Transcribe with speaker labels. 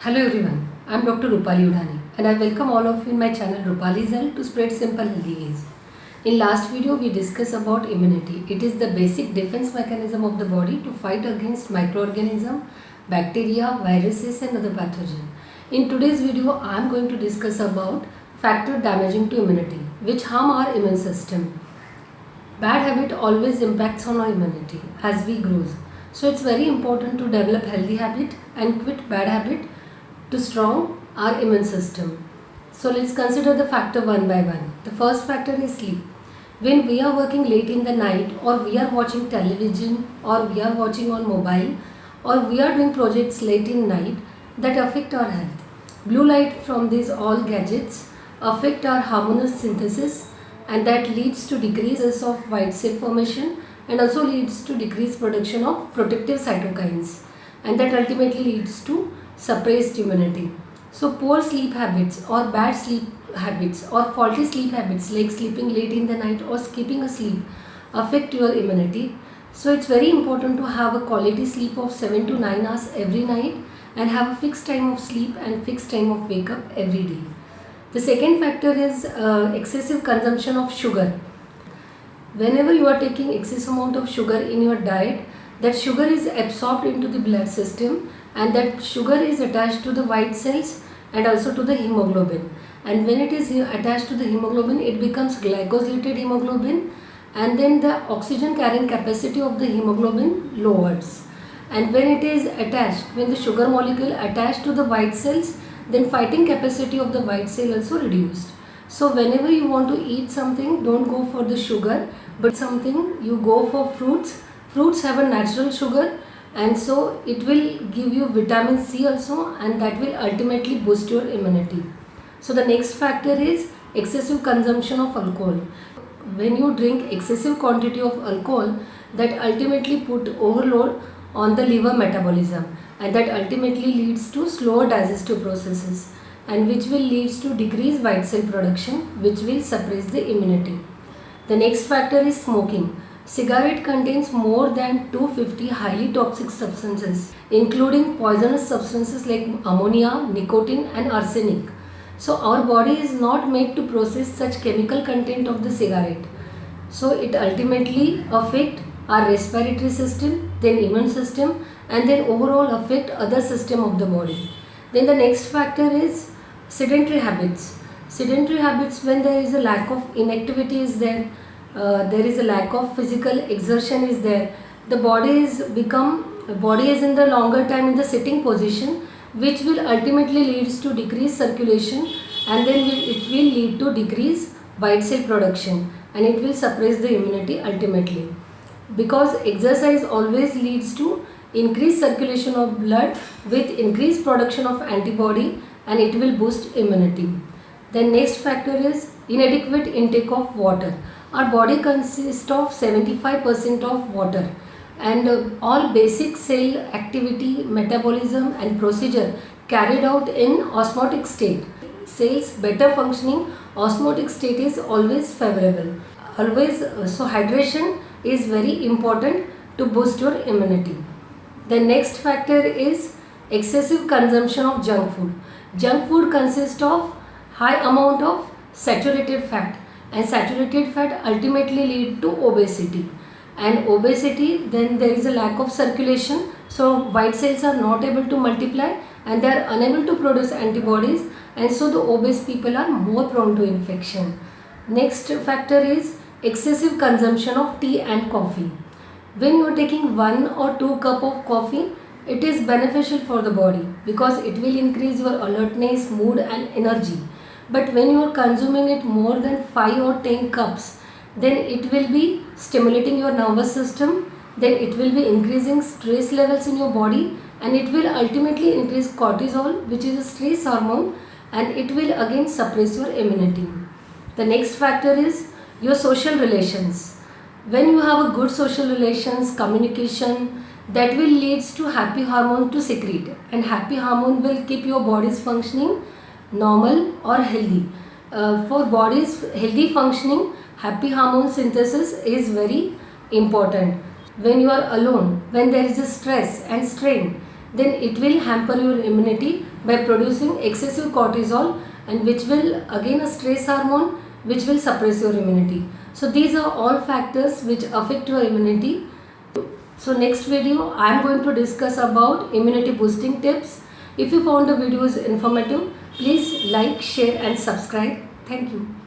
Speaker 1: Hello everyone, I am Dr. Rupali Udani and I welcome all of you in my channel Rupali's Health to spread simple healthy ways. In last video we discussed about immunity. It is the basic defense mechanism of the body to fight against microorganisms, bacteria, viruses and other pathogens. In today's video I am going to discuss about factors damaging to immunity which harm our immune system. Bad habit always impacts on our immunity as we grow. So it's very important to develop healthy habit and quit bad habit to strong our immune system. So let's consider the factor one by one. The first factor is sleep. When we are working late in the night or we are watching television or we are watching on mobile or we are doing projects late in night that affect our health. Blue light from these all gadgets affect our hormonal synthesis and that leads to decreases of white cell formation and also leads to decreased production of protective cytokines and that ultimately leads to suppressed immunity. So poor sleep habits or bad sleep habits or faulty sleep habits like sleeping late in the night or skipping a sleep affect your immunity. So it's very important to have a quality sleep of 7 to 9 hours every night and have a fixed time of sleep and fixed time of wake up every day. The second factor is excessive consumption of sugar. Whenever you are taking excess amount of sugar in your diet, that sugar is absorbed into the blood system and that sugar is attached to the white cells and also to the hemoglobin, and when it is attached to the hemoglobin it becomes glycosylated hemoglobin and then the oxygen carrying capacity of the hemoglobin lowers, and when it is attached, when the sugar molecule attached to the white cells, then fighting capacity of the white cell also reduced. So whenever you want to eat something, don't go for the sugar but something, you go for fruits. Fruits have a natural sugar and so it will give you vitamin C also and that will ultimately boost your immunity. So the next factor is excessive consumption of alcohol. When you drink excessive quantity of alcohol, that ultimately put overload on the liver metabolism and that ultimately leads to slower digestive processes and which will leads to decreased white cell production which will suppress the immunity. The next factor is smoking. Cigarette contains more than 250 highly toxic substances, including poisonous substances like ammonia, nicotine and arsenic. So our body is not made to process such chemical content of the cigarette. So it ultimately affect our respiratory system, then immune system and then overall affect other system of the body. Then the next factor is sedentary habits. Sedentary habits, when there is a lack of inactivity is there, there is a lack of physical exertion is there, the body is in the longer time in the sitting position which will ultimately leads to decreased circulation and then it will lead to decreased white cell production and it will suppress the immunity ultimately, because exercise always leads to increased circulation of blood with increased production of antibody and it will boost immunity. The next factor is inadequate intake of water. Our body consists of 75% of water and all basic cell activity, metabolism and procedure carried out in osmotic state. Cells better functioning, osmotic state is always favorable. So hydration is very important to boost your immunity. The next factor is excessive consumption of junk food. Junk food consists of high amount of saturated fat and saturated fat ultimately lead to obesity, and obesity, then there is a lack of circulation, so white cells are not able to multiply and they are unable to produce antibodies and so the obese people are more prone to infection. Next factor is excessive consumption of tea and coffee. When you are taking 1 or 2 cup of coffee, it is beneficial for the body because it will increase your alertness, mood and energy. But when you are consuming it more than 5 or 10 cups, then it will be stimulating your nervous system, then it will be increasing stress levels in your body and it will ultimately increase cortisol, which is a stress hormone, and it will again suppress your immunity. The next factor is your social relations. When you have a good social relations, communication, that will leads to happy hormone to secrete and happy hormone will keep your bodies functioning normal or healthy. For body's healthy functioning, happy hormone synthesis is very important. When you are alone, when there is a stress and strain, then it will hamper your immunity by producing excessive cortisol, and which will again a stress hormone which will suppress your immunity. So these are all factors which affect your immunity. So next video I am going to discuss about immunity boosting tips. If you found the videos informative, please like, share and subscribe. Thank you.